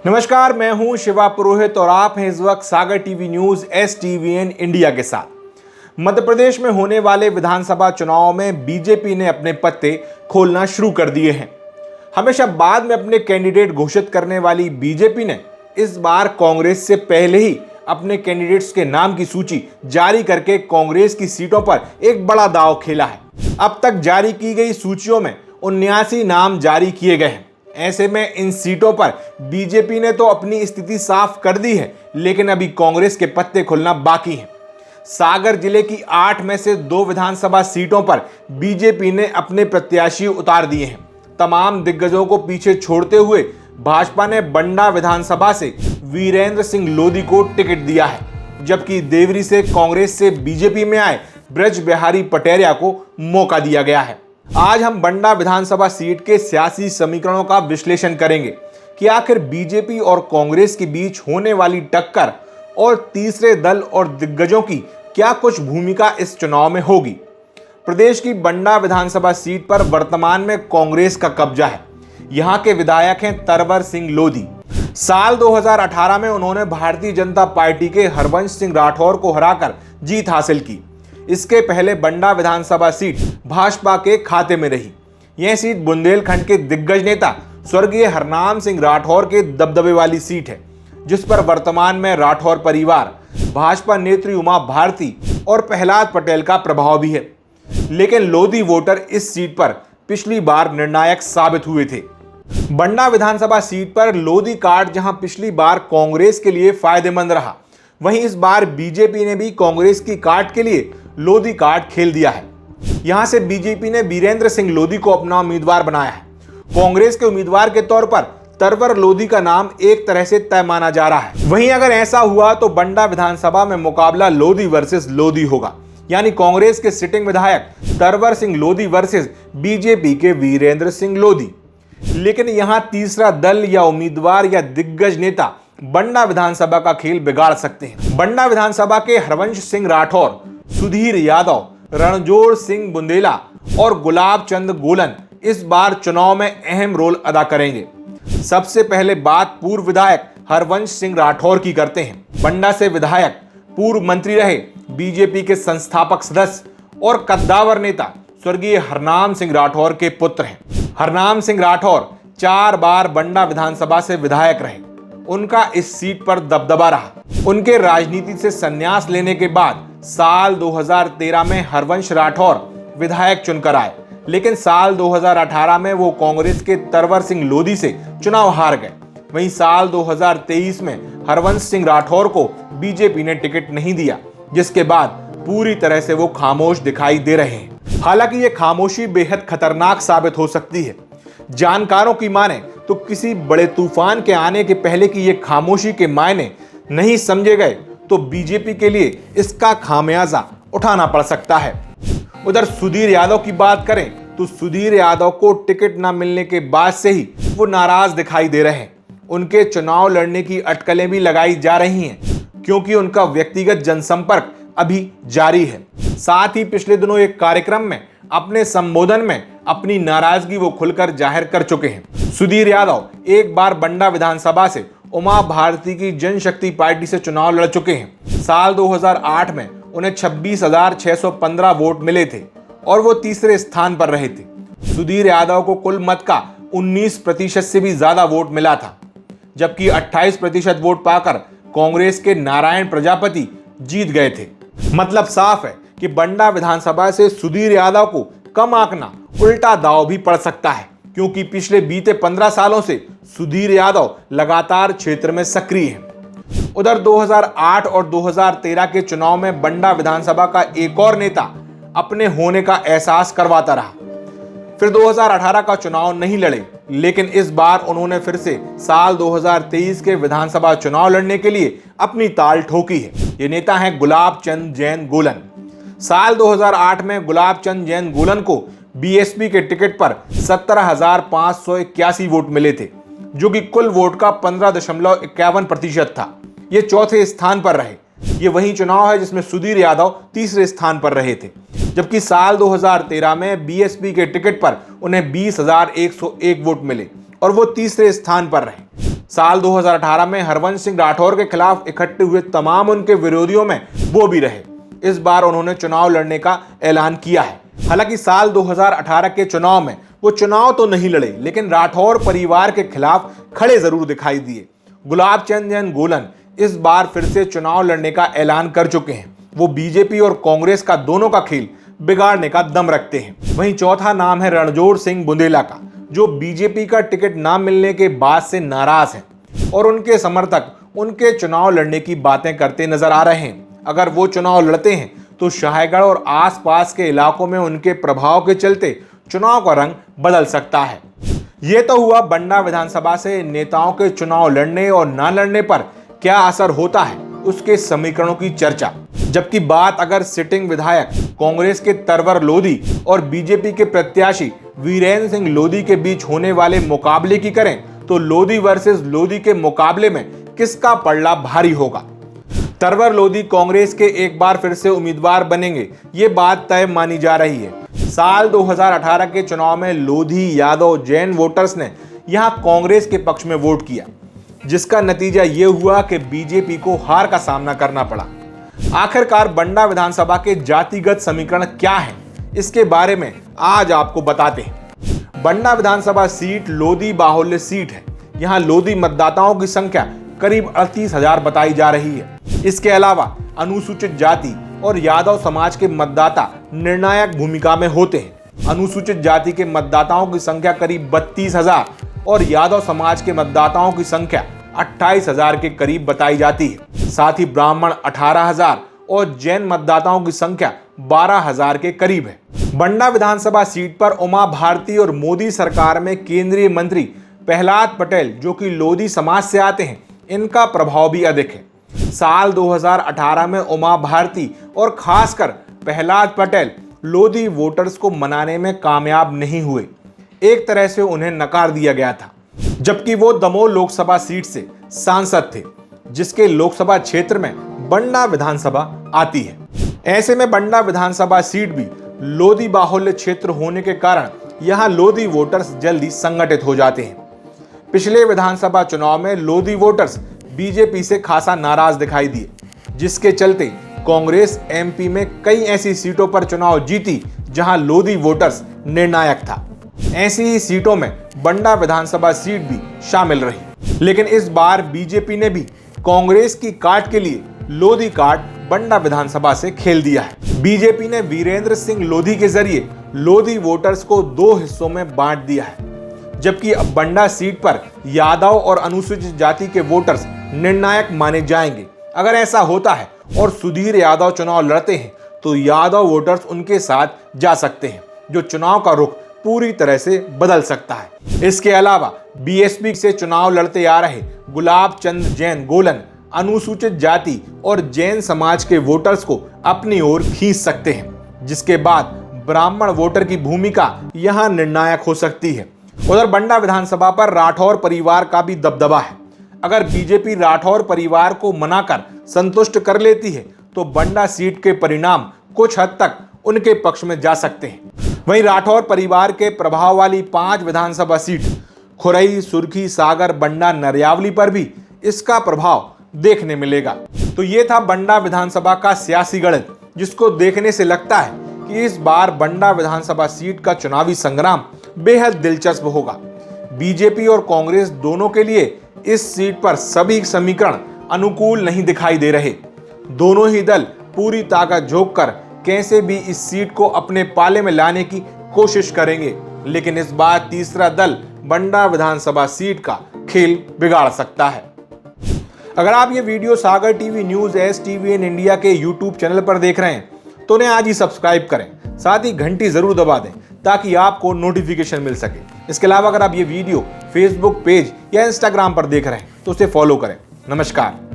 नमस्कार, मैं हूं शिवा पुरोहित और आप हैं इस वक्त सागर टीवी न्यूज STVN इंडिया के साथ। मध्य प्रदेश में होने वाले विधानसभा चुनाव में बीजेपी ने अपने पत्ते खोलना शुरू कर दिए हैं। हमेशा बाद में अपने कैंडिडेट घोषित करने वाली बीजेपी ने इस बार कांग्रेस से पहले ही अपने कैंडिडेट्स के नाम की सूची जारी करके कांग्रेस की सीटों पर एक बड़ा दांव खेला है। अब तक जारी की गई सूचियों में 79 नाम जारी किए गए हैं। ऐसे में इन सीटों पर बीजेपी ने तो अपनी स्थिति साफ कर दी है, लेकिन अभी कांग्रेस के पत्ते खुलना बाकी हैं। सागर जिले की 8 में से 2 विधानसभा सीटों पर बीजेपी ने अपने प्रत्याशी उतार दिए हैं। तमाम दिग्गजों को पीछे छोड़ते हुए भाजपा ने बंडा विधानसभा से वीरेंद्र सिंह लोधी को टिकट दिया है, जबकि देवरी से कांग्रेस से बीजेपी में आए ब्रज बिहारी पटेरिया को मौका दिया गया है। आज हम बंडा विधानसभा सीट के सियासी समीकरणों का विश्लेषण करेंगे कि आखिर बीजेपी और कांग्रेस के बीच होने वाली टक्कर और तीसरे दल और दिग्गजों की क्या कुछ भूमिका इस चुनाव में होगी। प्रदेश की बंडा विधानसभा सीट पर वर्तमान में कांग्रेस का कब्जा है। यहां के विधायक हैं तरवर सिंह लोधी। साल 2018 में उन्होंने भारतीय जनता पार्टी के हरवंश सिंह राठौर को हराकर जीत हासिल की। इसके पहले बंडा विधानसभा सीट भाजपा के खाते में रही। यह सीट बुंदेलखंड के दिग्गज नेता स्वर्गीय हरनाम सिंह राठौर के दबदबे वाली सीट है, जिस पर वर्तमान में राठौर परिवार, भाजपा नेत्री उमा भारती और प्रहलाद पटेल का प्रभाव भी है। लेकिन लोधी वोटर इस सीट पर पिछली बार निर्णायक साबित हुए थे। बंडा विधानसभा सीट पर लोधी कार्ड जहां पिछली बार कांग्रेस के लिए फायदेमंद रहा, वहीं इस बार बीजेपी ने भी कांग्रेस की कार्ड के लिए लोधी कार्ड खेल दिया है। यहां से बीजेपी ने वीरेंद्र सिंह लोधी को अपना उम्मीदवार बनाया है। कांग्रेस के उम्मीदवार के तौर पर तरवर लोधी का नाम एक तरह से तय माना जा रहा है। वहीं अगर ऐसा हुआ तो बंडा विधानसभा में मुकाबला लोधी वर्सेस लोधी होगा, यानी कांग्रेस के सिटिंग विधायक तरवर सिंह लोधी वर्सेस बीजेपी के वीरेंद्र सिंह लोधी। लेकिन यहां तीसरा दल या उम्मीदवार या दिग्गज नेता बंडा विधानसभा का खेल बिगाड़ सकते हैं। बंडा विधानसभा के हरवंश सिंह राठौर, सुधीर यादव, रणजोर सिंह बुंदेला और गुलाब चंद गोलन इस बार चुनाव में अहम रोल अदा करेंगे। सबसे पहले बात पूर्व विधायक हरवंश सिंह राठौर की करते हैं। बंडा से विधायक, पूर्व मंत्री रहे, बीजेपी के संस्थापक सदस्य और कद्दावर नेता स्वर्गीय हरनाम सिंह राठौर के पुत्र हैं। हरनाम सिंह राठौर 4 बार बंडा विधानसभा से विधायक रहे। उनका इस सीट पर दबदबा रहा। उनके राजनीति से संन्यास लेने के बाद साल 2013 में हरवंश राठौर विधायक चुनकर आए, लेकिन साल 2018 में वो कांग्रेस के तरवर सिंह लोधी से चुनाव हार गए। वहीं साल 2023 में हरवंश सिंह राठौर को बीजेपी ने टिकट नहीं दिया, जिसके बाद पूरी तरह से वो खामोश दिखाई दे रहे हैं। हालांकि ये खामोशी बेहद खतरनाक साबित हो सकती है। जानकारों की माने तो किसी बड़े तूफान के आने के पहले की ये खामोशी के मायने नहीं समझे गए तो बीजेपी के लिए इसका खामियाजा उठाना पड़ सकता है। उधर सुधीर यादव की बात करें तो सुधीर यादव को टिकट न मिलने के बाद से ही वो नाराज दिखाई दे रहे हैं। उनके चुनाव लड़ने की अटकलें भी लगाई जा रही हैं, क्योंकि उनका व्यक्तिगत जनसंपर्क अभी जारी है। साथ ही पिछले दिनों एक कार्यक्रम में अपने संबोधन में अपनी नाराजगी वो खुलकर जाहिर कर चुके हैं। सुधीर यादव एक बार बंडा विधानसभा से उमा भारती की जनशक्ति पार्टी से चुनाव लड़ चुके हैं। साल 2008 में उन्हें 26,615 वोट मिले थे और वो तीसरे स्थान पर रहे थे। सुधीर यादव को कुल मत का 19% से भी ज्यादा वोट मिला था, जबकि 28% वोट पाकर कांग्रेस के नारायण प्रजापति जीत गए थे। मतलब साफ है कि बंडा विधानसभा से सुधीर यादव को कम आंकना उल्टा दांव भी पड़ सकता है, क्योंकि पिछले बीते 15 सालों से सुधीर यादव लगातार क्षेत्र में सक्रिय हैं। उधर 2008 और 2013 के चुनाव में बंडा विधानसभा का एक और नेता अपने होने का एहसास करवाता रहा। फिर 2018 का चुनाव नहीं लड़े, लेकिन इस बार उन्होंने फिर से साल 2023 के विधानसभा चुनाव लड़ने के लिए अपनी ताल ठोकी है। ये नेता हैं गुलाब चंद जैन गोलन। साल 2008 में गुलाब चंद जैन गोलन को बीएसपी के टिकट पर 17,581 वोट मिले थे, जो कि कुल वोट का 15.51% था। ये चौथे स्थान पर रहे। ये वही चुनाव है जिसमें सुधीर यादव तीसरे स्थान पर रहे थे, जबकि साल 2013 में बीएसपी के टिकट पर उन्हें 20,101 वोट मिले और वो तीसरे स्थान पर रहे। साल 2018 में हरवंश सिंह राठौर के खिलाफ इकट्ठे हुए तमाम उनके विरोधियों में वो भी रहे। इस बार उन्होंने चुनाव लड़ने का ऐलान किया है। हालांकि साल 2018 के चुनाव में वो चुनाव तो नहीं लड़े, लेकिन राठौर परिवार के खिलाफ खड़े जरूर दिखाई दिए। गुलाब चंद जैन गोलन इस बार फिर से चुनाव लड़ने का ऐलान कर चुके हैं। वो बीजेपी और कांग्रेस का दोनों का खेल बिगाड़ने का दम रखते हैं। वहीं चौथा नाम है रणजोर सिंह बुंदेला का, जो बीजेपी का टिकट ना मिलने के बाद से नाराज हैं और उनके समर्थक उनके चुनाव लड़ने की बातें करते नजर आ रहे हैं। अगर वो चुनाव लड़ते हैं तो शाहगढ़ और आसपास के इलाकों में उनके प्रभाव के चलते चुनाव का रंग बदल सकता है। ये तो हुआ बंडा विधानसभा से नेताओं के चुनाव लड़ने और ना लड़ने पर क्या असर होता है उसके समीकरणों की चर्चा। जबकि बात अगर सिटिंग विधायक कांग्रेस के तरवर लोधी और बीजेपी के प्रत्याशी वीरेंद्र सिंह लोधी के बीच होने वाले मुकाबले की करें तो लोधी वर्सेस लोधी के मुकाबले में किसका पलड़ा भारी होगा। तरवर लोधी कांग्रेस के एक बार फिर से उम्मीदवार बनेंगे, ये बात तय मानी जा रही है। साल 2018 के चुनाव में लोधी, यादव, जैन वोटर्स ने यहां कांग्रेस के पक्ष में वोट किया, जिसका नतीजा ये हुआ कि बीजेपी को हार का सामना करना पड़ा। आखिरकार बंडा विधानसभा के जातिगत समीकरण क्या है, इसके बारे में आज आपको बताते हैं। बंडा विधानसभा सीट लोधी बाहुल्य सीट है। यहां लोधी मतदाताओं की संख्या करीब 38,000 बताई जा रही है। इसके अलावा अनुसूचित जाति और यादव समाज के मतदाता निर्णायक भूमिका में होते हैं। अनुसूचित जाति के मतदाताओं की संख्या करीब 32,000 और यादव समाज के मतदाताओं की संख्या 28,000 के करीब बताई जाती है। साथ ही ब्राह्मण 18,000 और जैन मतदाताओं की संख्या 12,000 के करीब है। बंडा विधानसभा सीट पर उमा भारती और मोदी सरकार में केंद्रीय मंत्री प्रहलाद पटेल, जो कि लोधी समाज से आते हैं, इनका प्रभाव भी अधिक है। साल 2018 में उमा भारती और खासकर प्रहलाद पटेल लोधी वोटर्स को मनाने में कामयाब नहीं हुए। एक तरह से उन्हें नकार दिया गया था, जबकि वो दमोह लोकसभा सीट से सांसद थे, जिसके लोकसभा क्षेत्र में बंडा विधानसभा आती है। ऐसे में बंडा विधानसभा सीट भी लोधी बाहुल्य क्षेत्र होने के कारण यहां लोधी वोटर्स जल्दी संगठित हो जाते हैं। पिछले विधानसभा चुनाव में लोधी वोटर्स बीजेपी से खासा नाराज दिखाई दिए, जिसके चलते कांग्रेस एमपी में कई ऐसी सीटों पर चुनाव जीती जहां लोधी वोटर्स निर्णायक था। ऐसी ही सीटों में बंडा विधानसभा सीट भी शामिल रही। लेकिन इस बार बीजेपी ने भी कांग्रेस की काट के लिए लोधी काट बंडा विधानसभा से खेल दिया है। बीजेपी ने वीरेंद्र सिंह लोधी के जरिए लोधी वोटर्स को 2 हिस्सों में बांट दिया है, जबकि अब बंडा सीट पर यादव और अनुसूचित जाति के वोटर्स निर्णायक माने जाएंगे। अगर ऐसा होता है और सुधीर यादव चुनाव लड़ते हैं तो यादव वोटर्स उनके साथ जा सकते हैं, जो चुनाव का रुख पूरी तरह से बदल सकता है। इसके अलावा बीएसपी से चुनाव लड़ते आ रहे गुलाब चंद जैन गोलन अनुसूचित जाति और जैन समाज के वोटर्स को अपनी ओर खींच सकते हैं, जिसके बाद ब्राह्मण वोटर की भूमिका यहां निर्णायक हो सकती है। उधर बंडा विधानसभा पर राठौर परिवार का भी दबदबा है। अगर बीजेपी राठौर परिवार को मनाकर संतुष्ट कर लेती है तो बंडा सीट के परिणाम कुछ हद तक उनके पक्ष में जा सकते हैं। वहीं राठौर परिवार के प्रभाव वाली 5 विधानसभा सीट खुरई, सुर्खी, सागर, बंडा, नरियावली पर भी इसका प्रभाव देखने मिलेगा। तो ये था बंडा विधानसभा का सियासी गणित, जिसको देखने से लगता है कि इस बार बंडा विधानसभा सीट का चुनावी संग्राम बेहद दिलचस्प होगा। बीजेपी और कांग्रेस दोनों के लिए इस सीट पर सभी समीकरण अनुकूल नहीं दिखाई दे रहे। दोनों ही दल पूरी ताकत झोंक कर कैसे भी इस सीट को अपने पाले में लाने की कोशिश करेंगे, लेकिन इस बार तीसरा दल बंडा विधानसभा सीट का खेल बिगाड़ सकता है। अगर आप ये वीडियो सागर टीवी न्यूज़ STVN इंडिया के YouTube चैनल पर देख रहे हैं तो उन्हें आज ही सब्सक्राइब करें, साथ ही घंटी जरूर दबा दें ताकि आपको नोटिफिकेशन मिल सके। इसके अलावा अगर आप ये वीडियो फेसबुक पेज या इंस्टाग्राम पर देख रहे हैं तो उसे फॉलो करें। नमस्कार।